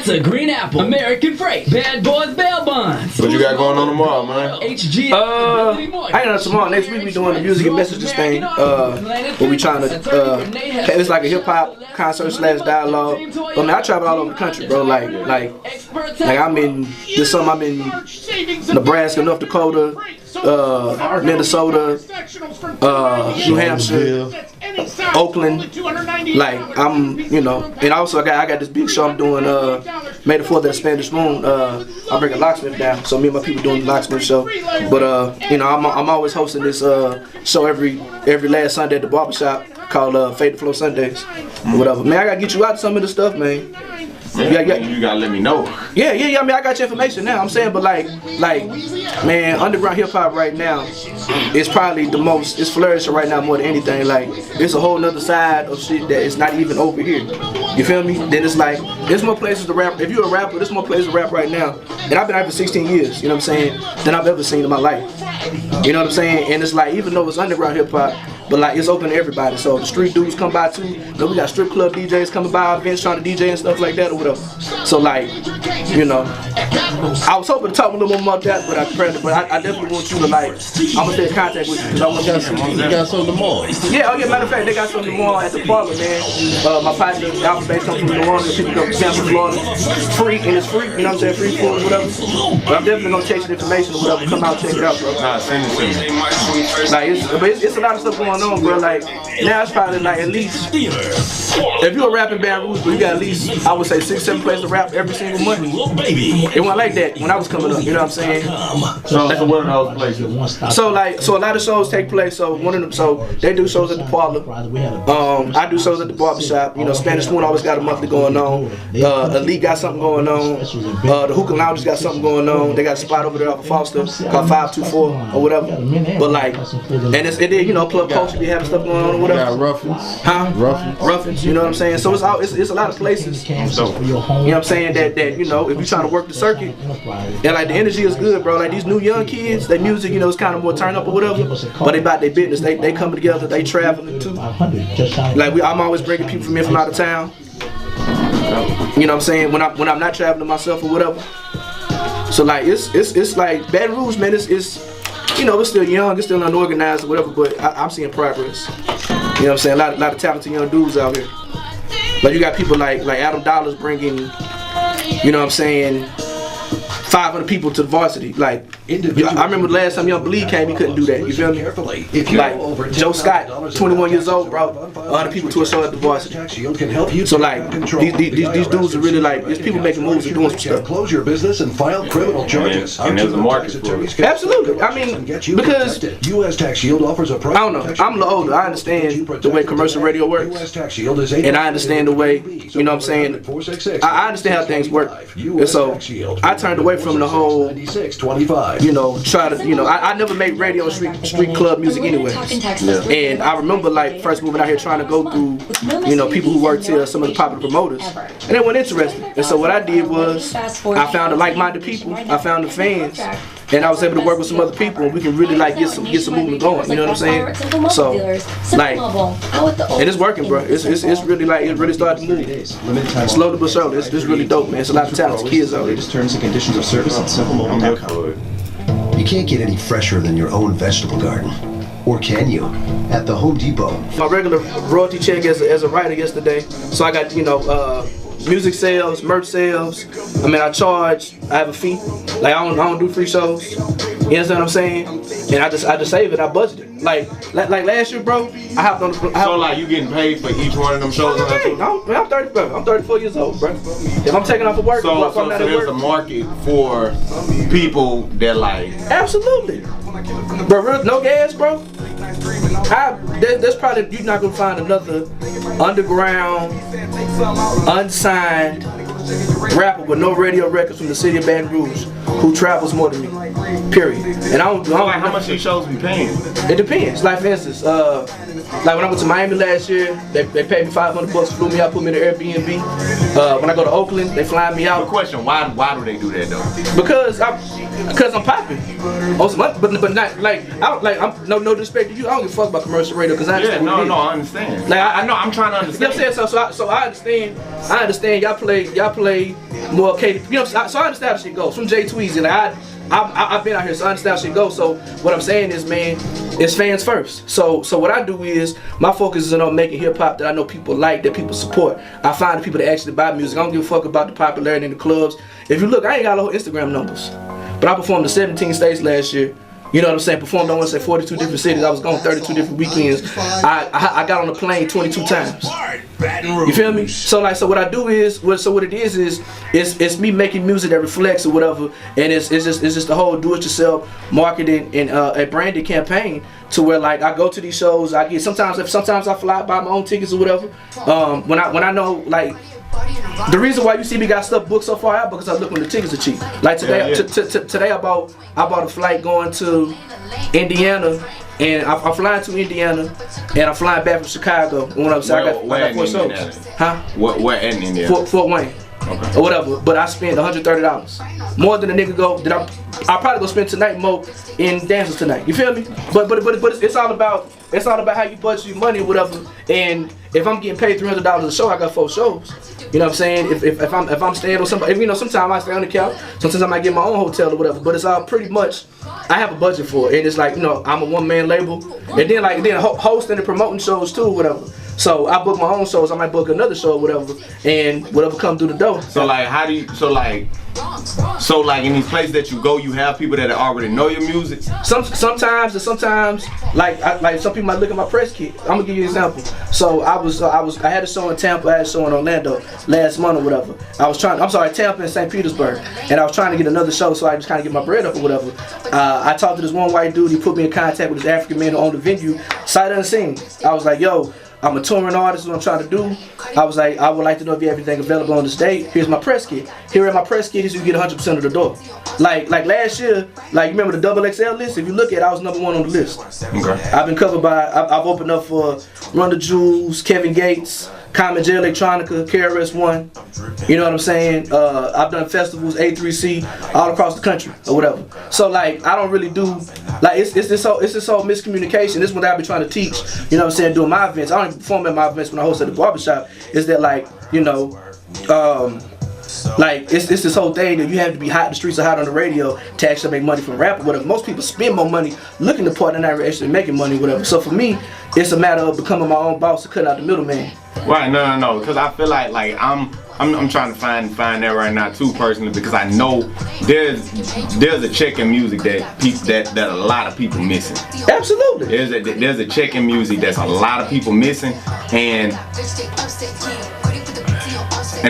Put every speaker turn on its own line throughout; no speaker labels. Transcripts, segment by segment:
That's a green apple. American Freight. Bad Boys Bail Bonds.
What you got going on tomorrow, man?
HG.
I ain't know tomorrow. Next week we doing the music and messages thing. Where we trying to it's like a hip hop concert / dialogue. But man, I travel all over the country, bro. Like I'm in Nebraska, North Dakota, Minnesota, New Hampshire, Oakland. Like I'm, and also I got this big show I'm doing May the 4th at the Spanish Moon. I'm bringing Locksmith down, so me and my people doing the Locksmith show. But I'm always hosting this show every last Sunday at the barbershop called Fade to Flow Sundays or whatever. Man, I gotta get you out some of the stuff, man.
You gotta let me know.
Yeah. I mean, I got your information now. I'm saying, but like, man, underground hip hop right now is probably it's flourishing right now more than anything. Like, there's a whole nother side of shit that is not even over here. You feel me? Then it's like, there's more places to rap. If you're a rapper, there's more places to rap right now. And I've been out for 16 years, you know what I'm saying, than I've ever seen in my life. You know what I'm saying? And it's like, even though it's underground hip hop, but like it's open to everybody. So the street dudes come by too. We got strip club DJs coming by our events trying to DJ and stuff like that or whatever. So like, I was hoping to talk a little more about that, but I definitely want you to like, I'm gonna stay in contact with you because I want
you got something tomorrow.
Yeah, matter of fact, they got something tomorrow at the parlor, man. My partner, Alpha Base, comes from New Orleans, people come from Tampa, Florida. Free, and it's free, you know what I'm saying? Free food or whatever. But I'm definitely gonna chase the information or whatever. Come out and check it out, bro.
Nah, send it to me.
Like, it's a lot of stuff going on, bro. Like, now it's probably like at least, if you're a rapping Baton Rouge, you got at least, I would say 6-7 places to rap every single month. It wasn't like that when I was coming up, you know what I'm saying?
So what are those places?
So a lot of shows take place. So they do shows at the parlor. I do shows at the barbershop. Spanish Moon always got a monthly going on. Elite got something going on. The Hookah Lounge got something going on. They got a spot over there off of Foster called 524 or whatever. But like, and then Club Culture be having stuff going on or whatever.
Got Ruffins.
Huh? Ruffins. You know what I'm saying? So it's a lot of places. You know what I'm saying? That if you're trying to work the circuit, and like the energy is good, bro. Like these new young kids, their music, is kind of more turn up or whatever. But they about their business. They coming together. They traveling too. Like I'm always bringing people from out of town. You know what I'm saying? When I'm not traveling myself or whatever. So like it's like Baton Rouge, man. It's still young, it's still unorganized or whatever. But I'm seeing progress. You know what I'm saying? A lot of talented young dudes out here. Like you got people like Adam Dollars bringing, you know what I'm saying, 500 people to the varsity. Like, I remember the last time Young Bleed came, he couldn't do that. You feel me? Like, Joe Scott, 21 years old, brought 100 people to a show at the varsity. So like, these dudes are really like, there's people making moves and doing some stuff.
Close your business and file criminal charges.
And there's a market for it.
Absolutely. I mean, because
U.S. Tax Shield offers a price.
I don't know. I'm a little older. I understand the way commercial radio works, and I understand the way, you know what I'm saying. I understand how things work, and so I turned away from the whole, try to, I never made radio and street club music anyway. And I remember like first moving out here trying to go through, people who worked here, some of the popular promoters, and they weren't interested. And so what I did was I found the like-minded people, I found the fans, and I was able to work with some other people, and we can really like get some movement going. You know what I'm saying? So like, and it's working, bro. It's really like it really started to move. Slowly but surely, it's really dope, man. It's a lot of talented kids out here.
Terms and conditions of service at simplemobile.com.
You can't get any fresher than your own vegetable garden. Or can you? At the Home Depot.
My regular royalty check as a writer yesterday. So I got, music sales, merch sales. I mean, I have a fee. Like I don't do free shows. You understand what I'm saying? And I just save it. I budget it. Like last year, bro. I hopped on the.
So like you getting paid for each one of them shows?
I'm 34 years old, bro. If I'm taking off of work,
so there's a market for people that like.
Absolutely, bro. No gas, bro. There's probably you're not gonna find another underground, unsigned rapper with no radio records from the city of Baton Rouge who travels more than me. Period. And I don't
like how much these shows be paying.
It depends. Like for instance, like when I went to Miami last year, they paid me $500, flew me out, put me in the Airbnb. When I go to Oakland, they fly me out.
Good question. Why do they do that though?
Because I'm popping. but not like I'm no disrespect to you. I don't give a fuck about commercial radio because I understand.
Yeah, no, I understand.
Like
I know, I'm trying to understand.
You know what I'm saying? So I understand. I understand. Y'all play more Katy. You know, so I understand how shit goes. From Jay Tweezy, like I've been out here, so I understand how shit goes. So what I'm saying is, man, it's fans first. So what I do is my focus is on making hip hop that I know people like, that people support. I find the people that actually buy music. I don't give a fuck about the popularity in the clubs. If you look, I ain't got a whole Instagram numbers, but I performed in 17 states last year. You know what I'm saying? Performed, I want to say 42 different cities. I was going 32 different weekends. I got on the plane 22 times. You feel me? So what I do is, what it is it's me making music that reflects or whatever, and it's just the whole do-it-yourself marketing and a branded campaign to where like I go to these shows. I get sometimes I fly buy my own tickets or whatever. When I know like. The reason why you see me got stuff booked so far out because I look when the tickets are cheap. Like today, today I bought a flight going to Indiana, and I'm flying to Indiana, and I'm flying back from Chicago. When I'm saying I got 4 shows. Huh?
Where in Indiana?
Fort Wayne. Okay. Or whatever, but I spent $130 more than a nigga go. I'll probably go spend tonight more in dances tonight. You feel me? But it's all about how you budget your money or whatever. And if I'm getting paid $300 a show, I got 4 shows. You know what I'm saying? If I'm staying on somebody, you know, sometimes I stay on the couch. Sometimes I might get my own hotel or whatever. But it's all pretty much I have a budget for it. And it's like, you know, I'm a one-man label, and then hosting and promoting shows too or whatever. So I book my own shows. I might book another show or whatever, and whatever come through the door.
So like, how do you? So like in these places that you go, you have people that already know your music.
Sometimes like some people might look at my press kit. I'm gonna give you an example. So I had a show in Tampa, I had a show in Orlando last month or whatever. Tampa and St. Petersburg, and I was trying to get another show, so I just kind of get my bread up or whatever. I talked to this one white dude. He put me in contact with this African man who owned the venue, sight unseen. I was like, yo, I'm a touring artist, what I'm trying to do. I was like, I would like to know if you have everything available on this date. Here's my press kit. Here at my press kit is you get 100% of the door. Like last year, like you remember the XXL list? If you look at it, I was #1 on the list. Okay. I've been covered by, I've opened up for Run the Jewels, Kevin Gates, Common J Electronica, KRS-One. You know what I'm saying? I've done festivals, A3C, all across the country or whatever. So like, I don't really do, like it's this whole miscommunication. This is what I've been trying to teach. You know what I'm saying? Doing my events. I don't even perform at my events when I host at the barbershop. Is that like, you know, like it's this whole thing that you have to be hot in the streets or hot on the radio to actually make money from rap or whatever. Most people spend more money looking the part than actually making money or whatever. So for me, it's a matter of becoming my own boss to cut out the middleman.
Right, no, because I feel like I'm trying to find that right now too personally, because I know there's a check in music that a lot of people missing.
Absolutely.
There's a check in music that's a lot of people missing, and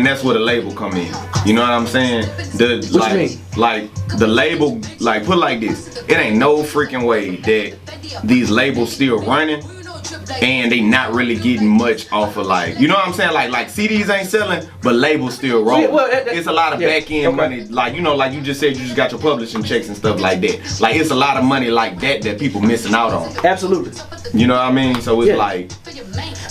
that's where the label come in. You know what I'm saying?
What you mean?
Like the label, like put it like this, it ain't no freaking way that these labels still running and they not really getting much off of, like, you know what I'm saying? Like CDs ain't selling, but labels still rolling. Well, it's a lot of back end money, like, you know, like you just said, you just got your publishing checks and stuff like that. Like, it's a lot of money like that people missing out on.
Absolutely.
You know what I mean? So it's like,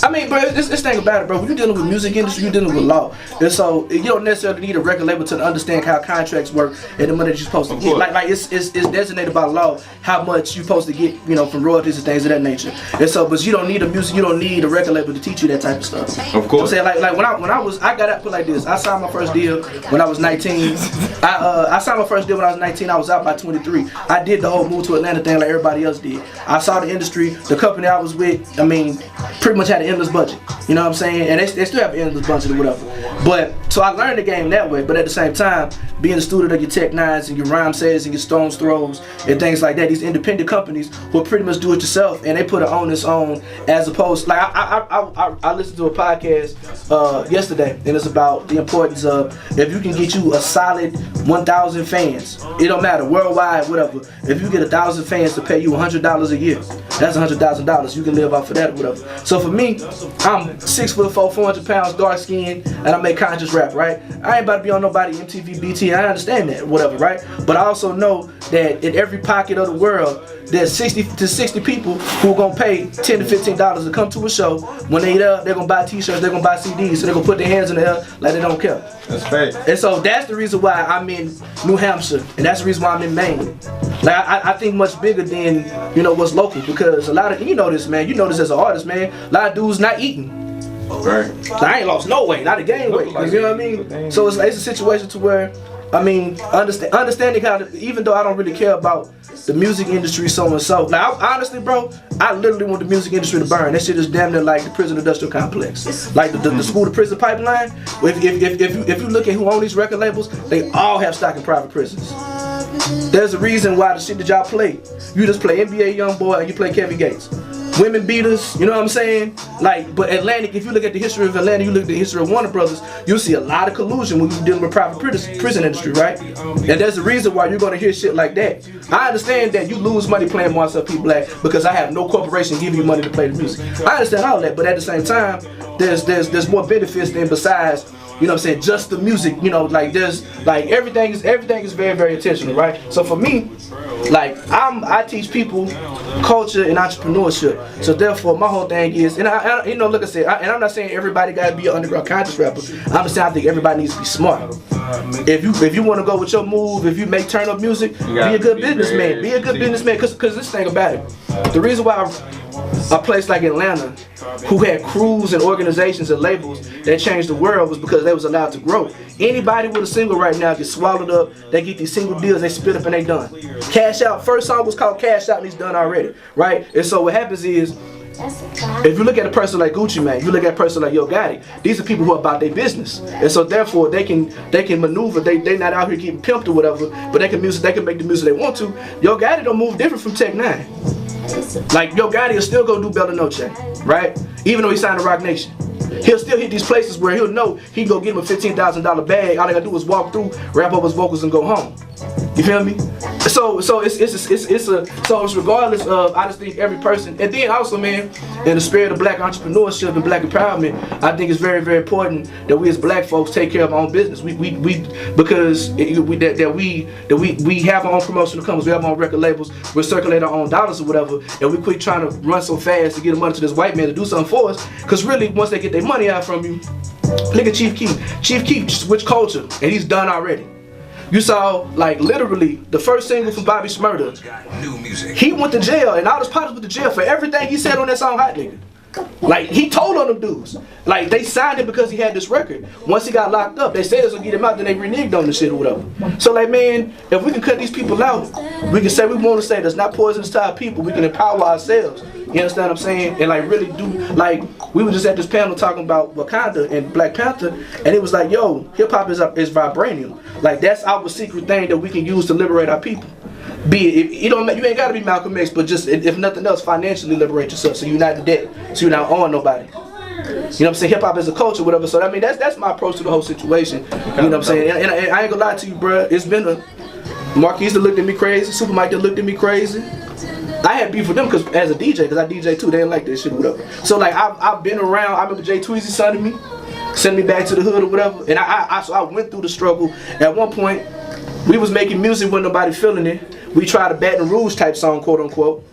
I mean, bro, this thing about it, bro, when you're dealing with music industry, you're dealing with law. And so you don't necessarily need a record label to understand how contracts work and the money that you're supposed to get. Like it's designated by law how much you're supposed to get, you know, from royalties and things of that nature. And so, but you don't need you don't need a record label to teach you that type of stuff.
Of course.
You know what I'm saying? Like when I got out, put like this, I signed my first deal when I was 19. I signed my first deal when I was 19. I was out by 23. I did the whole move to Atlanta thing like everybody else did. I saw the industry, the company I was with, I mean, pretty much had an endless budget. You know what I'm saying? And they still have an endless budget or whatever. But so I learned the game that way. But at the same time, being a student of your Tech Nines and your Rhyme Says and your Stones Throws and things like that, these independent companies will pretty much do it yourself, and they put an onus on, as opposed, like I listened to a podcast yesterday, and it's about the importance of, if you can get you a solid 1,000 fans, it don't matter, worldwide, whatever. If you get 1,000 fans to pay you $100 a year, that's $100,000. You can live off of that or whatever. So for me, I'm 6'4", 400 pounds, dark skinned, and I make conscious rap, right? I ain't about to be on nobody MTV, BT, I understand that, whatever, right? But I also know that in every pocket of the world, there's 60 to 60 people who are gonna pay $10 to $15 to come to a show. When they there, they're gonna buy t-shirts, they're gonna buy CDs, so they're gonna put their hands in the air like they don't care.
That's fair.
And so that's the reason why I'm in New Hampshire, and that's the reason why I'm in Maine. Like I think much bigger than, you know, what's local, because a lot of, you know this, man, you know this as an artist, man, a lot of dudes not eating.
Right.
So I ain't lost no weight, not a gain weight, you know what I mean? So it's a situation to where, I mean, understanding how, even though I don't really care about the music industry so and so, like honestly, bro, I literally want the music industry to burn. That shit is damn near like the prison industrial complex, like the school to prison pipeline. If you look at who own these record labels, they all have stock in private prisons. There's a reason why the shit that y'all play, you just play NBA YoungBoy and you play Kevin Gates. Women beaters, you know what I'm saying? Like, but Atlantic, if you look at the history of Atlanta, you look at the history of Warner Brothers, you'll see a lot of collusion when you're dealing with private prison industry, right? And there's a reason why you're gonna hear shit like that. I understand that you lose money playing Marcel P. Black because I have no corporation giving you money to play the music. I understand all that, but at the same time, there's more benefits than besides, you know what I'm saying, just the music, you know, like there's like everything is very, very intentional, right? So for me, like I teach people culture and entrepreneurship. So therefore my whole thing is, and I you know, look, I said, and I'm not saying everybody gotta be an underground conscious rapper. I'm just saying I think everybody needs to be smart. If you want to go with your move, if you make turn up music, be a good businessman. Be a good businessman, cause this thing about it. The reason why a place like Atlanta, who had crews and organizations and labels that changed the world, was because they was allowed to grow. Anybody with a single right now gets swallowed up, they get these single deals, they split up and they done. Cash Out, first song was called Cash Out and he's done already, right? And so what happens is, if you look at a person like Gucci Mane, you look at a person like Yo Gotti, these are people who are about their business. And so therefore they can maneuver, they not out here getting pimped or whatever, but they can make the music they want to. Yo Gotti don't move different from Tech 9. Like Yo Gotti will still go do Bella Noche, right? Even though he signed to Rock Nation. He'll still hit these places where he'll know he can go get him a $15,000 bag. All they gotta do is walk through, wrap up his vocals, and go home. You feel me? So it's regardless of, I just think every person, and then also, man, in the spirit of black entrepreneurship and black empowerment, I think it's very, very important that we as black folks take care of our own business. We have our own promotional companies, we have our own record labels, we circulate our own dollars or whatever, and we quit trying to run so fast to get the money to this white man to do something for us. Cause really, once they get their money out from you, look at Chief Keef. Chief Keef switched culture, and he's done already. You saw, like, literally, the first single from Bobby Shmurda, he went to jail, and all his partners went to jail for everything he said on that song, Hot Nigga. Like, he told on them dudes. Like, they signed him because he had this record. Once he got locked up, they said it's gonna get him out, then they reneged on the shit or whatever. So, like, man, if we can cut these people out, we can say we want to say that's not poisonous to our people, we can empower ourselves. You understand what I'm saying? And, like, really do, like, we were just at this panel talking about Wakanda and Black Panther, and it was like, yo, hip-hop is vibranium. Like, that's our secret thing that we can use to liberate our people. Be it, you ain't gotta be Malcolm X, but just if nothing else, financially liberate yourself, so you're not in debt, so you're not on nobody. You know what I'm saying? Hip hop is a culture, whatever. So I mean, that's my approach to the whole situation. You know what I'm saying? And I ain't gonna lie to you, bro. It's been a Marquise that looked at me crazy, Super Mike that looked at me crazy. I had beef with them because as a DJ, because I DJ too, they didn't like that shit or whatever. So like I've been around. I remember Jay Tweezy sending me back to the hood or whatever, and so I went through the struggle. At one point, we was making music when nobody feeling it. We tried a Baton Rouge type song, quote unquote.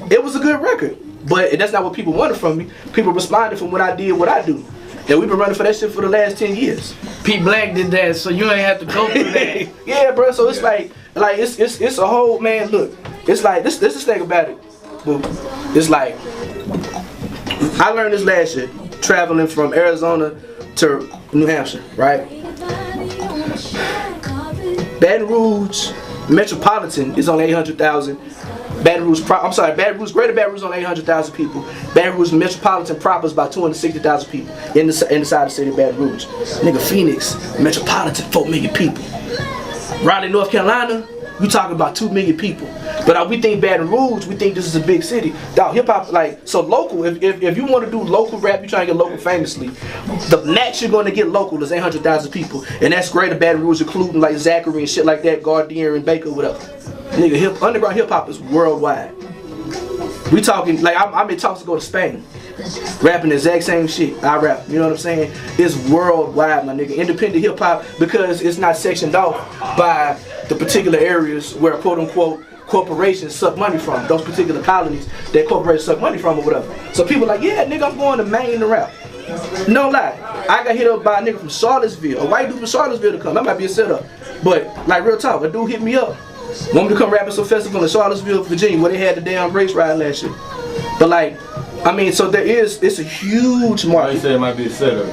It was a good record, but that's not what people wanted from me. People responded from what I did, what I do. And we've been running for that shit for the last 10 years.
Pete Black did that, so you ain't have to go through that.
Yeah, bro, so it's like it's a whole, man, look, it's like, this is the thing about it. It's like, I learned this last year, traveling from Arizona to New Hampshire, right? Baton Rouge Metropolitan is only 800,000. Greater Baton Rouge is only 800,000 people. Baton Rouge Metropolitan proper is about 260,000 people inside the city of Baton Rouge. Nigga, Phoenix Metropolitan, 4 million people. Raleigh, North Carolina, we talking about 2 million people. But we think Baton Rouge, we think this is a big city. Dog, hip hop, like, so local, if you want to do local rap, you trying to get local famously, the max you're going to get local is 800,000 people. And that's Greater Baton Rouge, including like Zachary and shit like that, Gardner and Baker, whatever. Nigga, underground hip hop is worldwide. We talking, like, I'm in talks to go to Spain. Rapping the exact same shit I rap, you know what I'm saying? It's worldwide, my nigga. Independent hip hop, because it's not sectioned off by the particular areas where, quote unquote, corporations suck money from, those particular colonies that corporations suck money from or whatever. So people like, yeah, nigga, I'm going to Maine to rap. No lie, I got hit up by a nigga from Charlottesville, a white dude from Charlottesville to come. That might be a setup, but like real talk, a dude hit me up Want me to come rap at some festival in Charlottesville, Virginia, where they had the damn race ride last year. But like, I mean, so it's a huge market.
You said it might be a setup.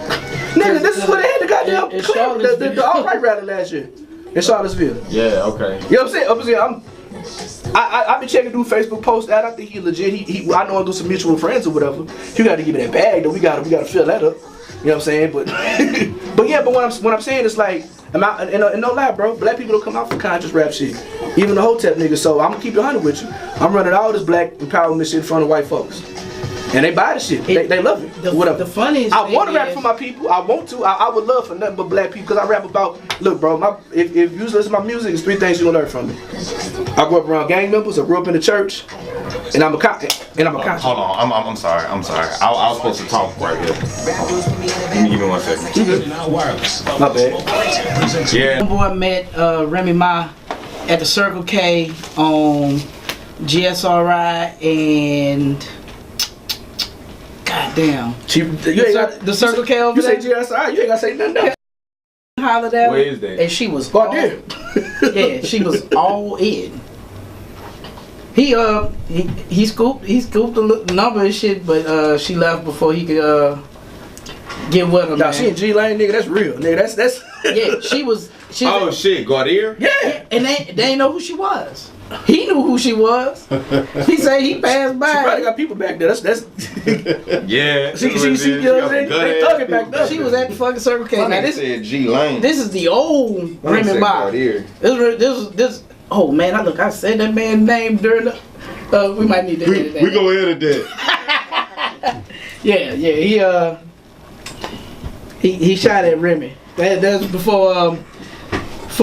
Nigga, this is where they had the goddamn the all-right rally last year in Charlottesville.
Yeah, okay.
You know what I'm saying? I've been checking through Facebook posts out. I think he legit. I know him through some mutual friends or whatever. You got to give me that bag though. We got to fill that up. You know what I'm saying? But but what I'm saying is like, and no lie, bro. Black people don't come out for conscious rap shit. Even the Hotep niggas. So I'm gonna keep it 100 with you. I'm running all this black empowerment shit in front of white folks. And they buy the shit. They love it. Whatever.
The funniest
I want to
thing
rap for my people. I want to. I would love for nothing but black people because I rap about. Look, bro. If you listen to my music, there's 3 things you gonna learn from me. I grew up around gang members. I grew up in the church, and I'm a conscious.
Hold on. I'm sorry. I was supposed to talk right here. Give me 1 second.
You good? My bad.
Yeah.
Boy met Remy Ma at the Circle K on GSRI and goddamn.
You ain't got
The Circle K over
you
there.
say GSI, you ain't gotta say nothing else.
Hollered at her,
Where is that?
and she was
God
all,
damn.
yeah, she was all in. He scooped the number and shit, but she left before he could get with her.
Nah,
Man.
she in G Lane, nigga. That's real, nigga. That's.
Yeah, she was.
Oh shit, Gaudier?
Yeah.
And they didn't know who she was. He knew who she was. He said he passed by.
She probably got people back there. That's.
Yeah.
She you know what I'm saying? They thugging back there.
She was at the fucking Circle K. Now this
said G Lane.
this is the old Remy Ma. This. Oh man, I said that man's name during the. We might need to edit that.
We go edit that.
Yeah. He shot at Remy. That's before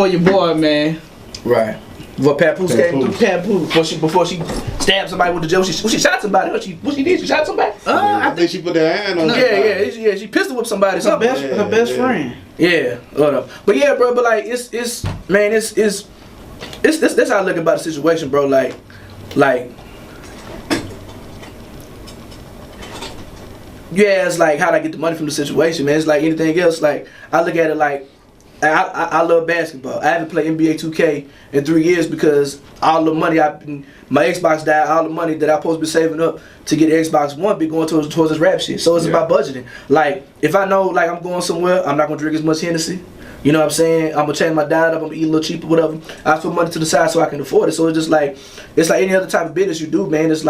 your boy, man.
Right. Before Papoose came through.
Papoose.
Before she stabbed somebody with the jail. She shot somebody. What she did? She shot somebody.
I think she put her hand on.
Yeah. She pistol whipped somebody.
Her best friend.
Yeah. But yeah, bro. But like, it's that's how I look about the situation, bro. Like. Yeah, it's like how'd I get the money from the situation, man. It's like anything else. Like I look at it like I love basketball. I haven't played NBA 2K in 3 years because all the money my Xbox died. All the money that I supposed to be saving up to get Xbox One be going towards this rap shit. So it's about budgeting. Like if I know like I'm going somewhere, I'm not gonna drink as much Hennessy. You know what I'm saying? I'm gonna change my diet up. I'm gonna eat a little cheaper, whatever. I put money to the side so I can afford it. So it's like any other type of business you do, man. It's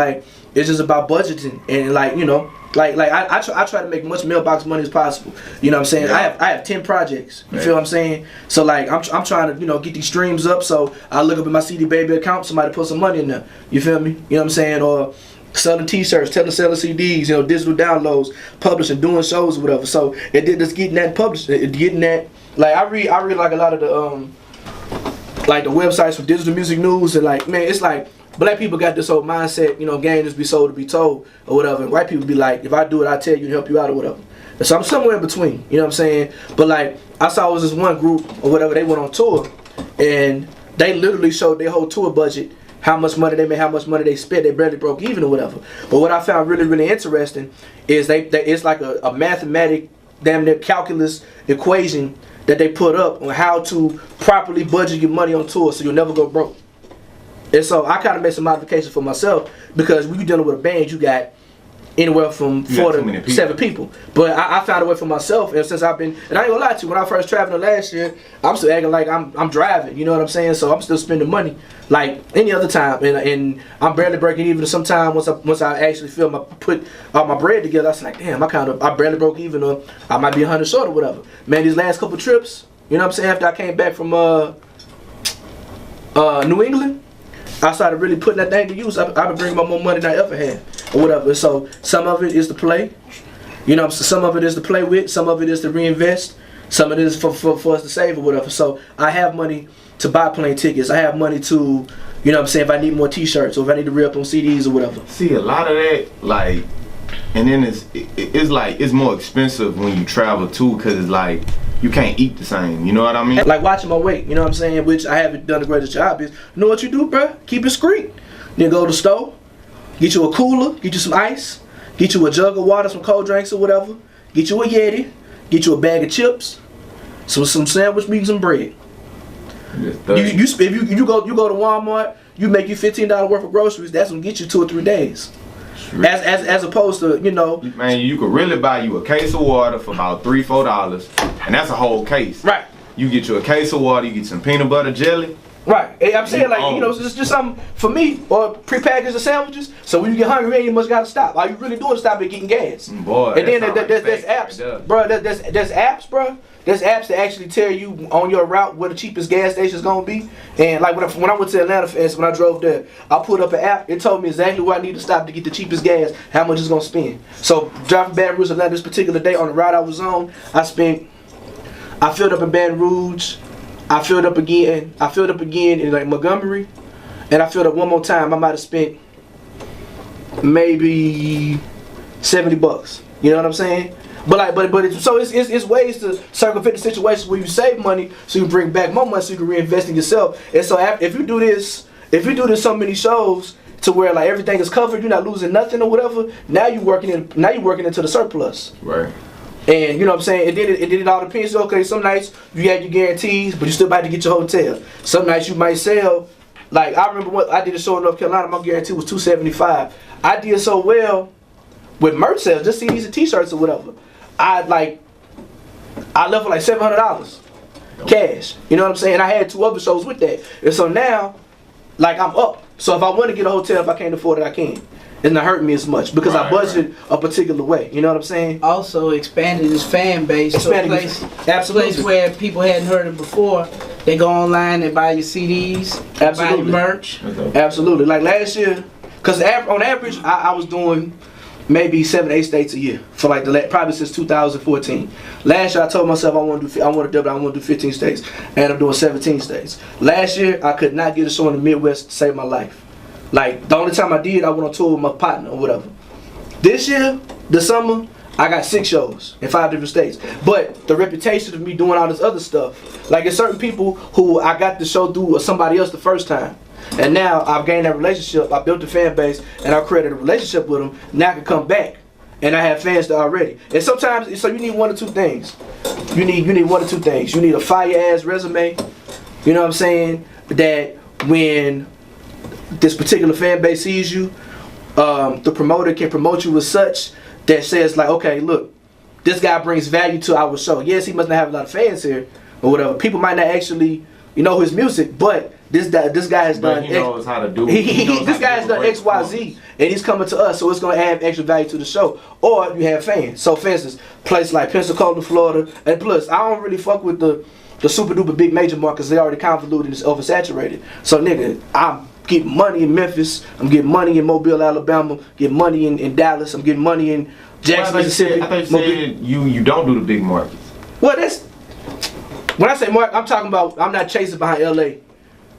just about budgeting and like you know. Like I try to make much mailbox money as possible. You know what I'm saying? Yeah. I have 10 projects. You feel what I'm saying? So like I'm trying to get these streams up. So I look up in my CD Baby account, somebody put some money in there. You feel me? You know what I'm saying? Or selling T-shirts, selling CDs, digital downloads, publishing, doing shows or whatever. So it did just getting that published, getting that. Like I read like a lot of the like the websites for digital music news and like man, it's like. Black people got this whole mindset, game just be sold to be told or whatever. And white people be like, if I do it, I tell you to help you out or whatever. And so I'm somewhere in between, you know what I'm saying? But like, I saw it was this one group or whatever, they went on tour and they literally showed their whole tour budget, how much money they made, how much money they spent, they barely broke even or whatever. But what I found really, really interesting is it's like a mathematic, damn near calculus equation that they put up on how to properly budget your money on tour so you'll never go broke. And so I kind of made some modifications for myself because when you're dealing with a band, you got anywhere from 4 to 7 people. But I found a way for myself, and since and I ain't gonna lie to you, when I first traveled last year, I'm still acting like I'm driving, you know what I'm saying? So I'm still spending money like any other time, and I'm barely breaking even. Sometimes once I actually feel put all my bread together, I was like, damn, I barely broke even, or I might be 100 short or whatever. Man, these last couple trips, you know what I'm saying? After I came back from New England. I started really putting that thing to use. I've been bringing more money than I ever had, or whatever. So some of it is to play, some of it is to play with, some of it is to reinvest, some of it is for us to save or whatever. So I have money to buy plane tickets. I have money to, if I need more T-shirts or if I need to re-up on CDs or whatever.
See, a lot of that, like, and then it's more expensive when you travel too, because it's like, you can't eat the same, you know what I mean?
Like watching my weight, you know what I'm saying? Which I haven't done the greatest job is. You know what you do, bruh? Keep it discreet. Then go to the store, get you a cooler, get you some ice, get you a jug of water, some cold drinks or whatever, get you a Yeti, get you a bag of chips, some sandwich meat, some bread. If you go to Walmart, you make you $15 worth of groceries. That's gonna get you 2 or 3 days. As opposed to, you know,
man, you could really buy you a case of water for about $3-4, and that's a whole case.
Right.
You get you a case of water, you get some peanut butter jelly.
Right. I'm saying, like, you know, it's just something for me, or prepackaged the sandwiches. So when you get hungry, you ain't much gotta stop. All you really doing is stop at getting gas.
Boy,
and then there's apps, bro. There's apps, bro. There's apps that actually tell you on your route where the cheapest gas station is gonna be. And like when I went to Atlanta, for instance, when I drove there, I pulled up an app. It told me exactly where I need to stop to get the cheapest gas, how much it's gonna spend. So driving Baton Rouge, Atlanta, this particular day on the route I was on, I filled up in Baton Rouge. I filled up again in like Montgomery, and I filled up one more time. I might have spent maybe $70. You know what I'm saying? But it's ways to circumvent the situations where you save money, so you bring back more money, so you can reinvest in yourself. And so if you do this so many shows to where like everything is covered, you're not losing nothing or whatever. Now you're working into the surplus.
Right.
And you know what I'm saying? It all depends. Okay, some nights you had your guarantees, but you still about to get your hotel. Some nights you might sell. Like I remember what I did a show in North Carolina, my guarantee was $275. I did so well with merch sales, just CDs and t-shirts or whatever. I left with like $700 cash. You know what I'm saying? I had 2 other shows with that. And so now, like I'm up. So if I want to get a hotel, if I can't afford it, I can. It's not hurting me as much because I budgeted a particular way. You know what I'm saying?
Also expanded his fan base to a place where people hadn't heard it before. They go online, they buy your CDs, they buy your merch.
Absolutely. Like last year, because on average, I was doing maybe 7-8 states a year for like probably since 2014. Last year I told myself I want to do 15 states, and I'm doing 17 states. Last year I could not get a show in the Midwest to save my life. Like the only time I did, I went on tour with my partner or whatever. This year, the summer, I got 6 shows in 5 different states. But the reputation of me doing all this other stuff, like there's certain people who I got the show through somebody else the first time. And now I've gained that relationship, I built a fan base, and I've created a relationship with them. Now I can come back, and I have fans there already. And sometimes, so you need 1 or 2 things. You need 1 or 2 things. You need a fire-ass resume, you know what I'm saying, that when this particular fan base sees you, the promoter can promote you as such that says like, okay, look, this guy brings value to our show. Yes, he must not have a lot of fans here or whatever. People might not actually, know his music, but this guy has done.
He knows how to do it.
This guy has done X, Y, Z, and he's coming to us, so it's gonna add extra value to the show. Or you have fans. So, for instance, place like Pensacola, Florida, and plus, I don't really fuck with the super duper big major markets. They already convoluted and it's oversaturated. So, nigga, I'm getting money in Memphis. I'm getting money in Mobile, Alabama. Getting money in Dallas. I'm getting money in Jackson, Mississippi.
I thought you said you don't do the big markets.
Well, that's when I say market, I'm talking about. I'm not chasing behind LA.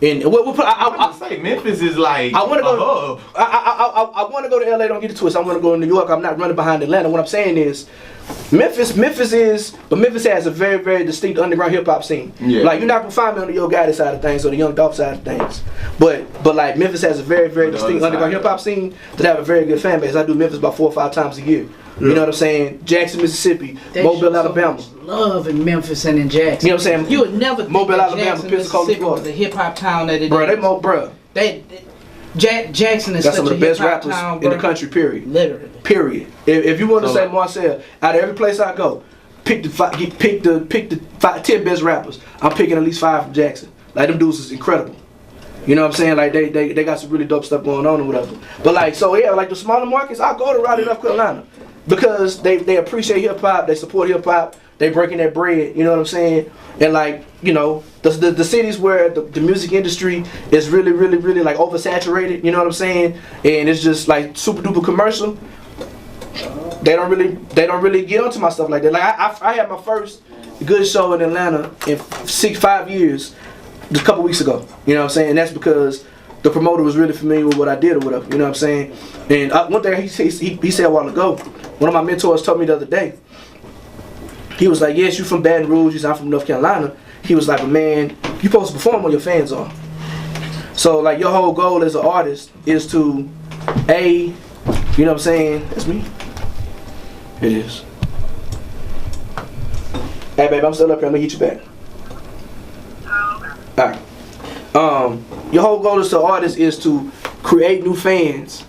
And
I say Memphis is like
I want to go. I want to go to LA. Don't get it twisted. I want to go to New York. I'm not running behind Atlanta. What I'm saying is, Memphis has a very, very distinct underground hip hop scene. Yeah. Like you're not gonna find me on the Yo Gotti side of things or the Young Dolph side of things. But like Memphis has a very, very distinct underground hip hop scene that have a very good fan base. I do Memphis about 4 or 5 times a year. Yeah. You know what I'm saying? Jackson, Mississippi, Mobile, Alabama.
Love in Memphis and in Jackson.
You know what I'm saying?
You would never think
Mobile,
that
Alabama, Pensacola, Florida,
the hip hop town that it
is.
Jackson is
that's
such
some of the
a
best
hip-hop
rappers
town,
in the country. Period.
Literally.
Period. If you want to say Marcel, out of every place I go, pick the 10 best rappers. I'm picking at least 5 from Jackson. Like them dudes is incredible. You know what I'm saying? Like they got some really dope stuff going on or whatever. But like like the smaller markets, I go to Raleigh, North Carolina, because they appreciate hip hop, they support hip hop, they breaking that bread. You know what I'm saying? And like the cities where the music industry is really, really, really like oversaturated. You know what I'm saying? And it's just like super duper commercial. They don't really get onto my stuff like that. Like I had my first good show in Atlanta in 5 years. Just a couple weeks ago, you know what I'm saying? And that's because the promoter was really familiar with what I did or whatever, you know what I'm saying? And one thing he said a while ago, one of my mentors told me the other day, he was like, yes, you from Baton Rouge, he's I'm from North Carolina. He was like, but man, you supposed to perform when your fans are. So like your whole goal as an artist is to, you know what I'm saying? That's me. It is. Hey babe, I'm still up here, I'm gonna get you back. Alright. Your whole goal as an artist is to create new fans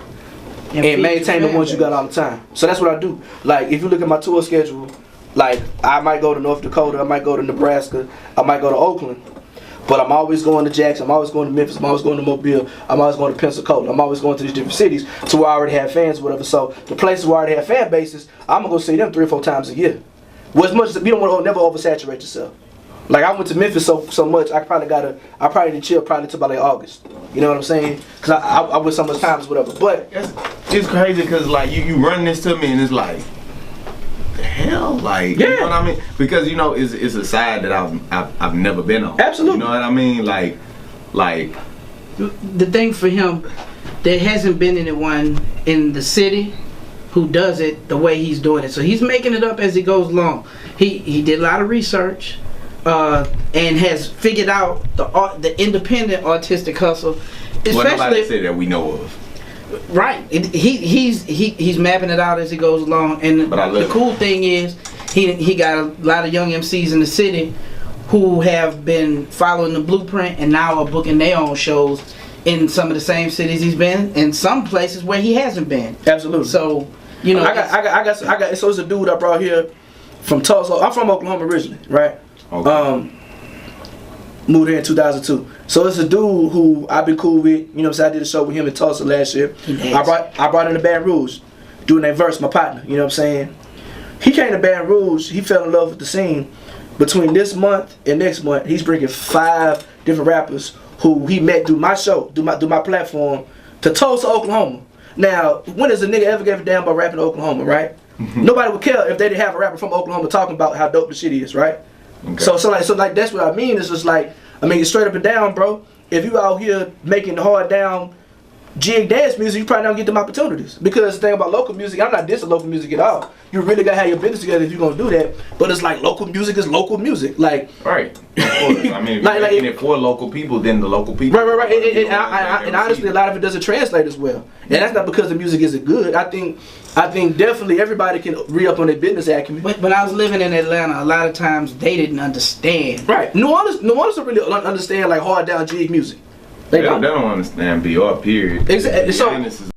and maintain the ones you got all the time. So that's what I do. Like, if you look at my tour schedule, like, I might go to North Dakota, I might go to Nebraska, I might go to Oakland. But I'm always going to Jackson, I'm always going to Memphis, I'm always going to Mobile, I'm always going to Pensacola, I'm always going to these different cities to where I already have fans or whatever. So the places where I already have fan bases, I'm going to go see them 3 or 4 times a year. Well, as much as, you don't want to never oversaturate yourself. Like, I went to Memphis so much, I probably didn't chill probably until about like August. You know what I'm saying? Because I went so much times, whatever. But
it's crazy because like you run this to me and it's like, the hell, like, you know what I mean? Because you know it's a side that I've never been on.
Absolutely.
You know what I mean? Like
the thing for him, there hasn't been anyone in the city who does it the way he's doing it. So he's making it up as he goes along. He did a lot of research and has figured out the independent artistic hustle.
Well, nobody said that we know of.
Right. He's mapping it out as he goes along. And the cool thing is he got a lot of young MCs in the city who have been following the blueprint and now are booking their own shows in some of the same cities he's been, and some places where he hasn't been.
Absolutely.
So, you know,
I got so it's a dude I brought here from Tulsa. I'm from Oklahoma originally, right?
Okay.
Moved here in 2002. So it's a dude who I've been cool with. You know what I'm saying? I did a show with him in Tulsa last year. I brought in the Baton Rouge, doing that verse, my partner. You know what I'm saying? He came to Baton Rouge. He fell in love with the scene. Between this month and next month, he's bringing 5 different rappers who he met through my show, through my platform, to Tulsa, Oklahoma. Now, when does a nigga ever give a damn about rapping in Oklahoma, right? Nobody would care if they didn't have a rapper from Oklahoma talking about how dope the shit is, right? Okay. So like that's what I mean. It's just like, I mean, straight up and down, bro. If you out here making the hard down jig dance music, you probably don't get them opportunities. Because the thing about local music, I'm not dissing local music at all. You really gotta have your business together if you're gonna do that. But it's like local music is local music. Like,
right. Of course. I mean, if you're making it for local people, then the local people.
Right. And honestly, a lot of it doesn't translate as well. And that's not because the music isn't good. I think definitely everybody can re-up on their business acumen.
But when I was living in Atlanta, a lot of times they didn't understand.
Right. New Orleans don't really understand like hard down jig music.
They don't understand BR period.
Exactly. So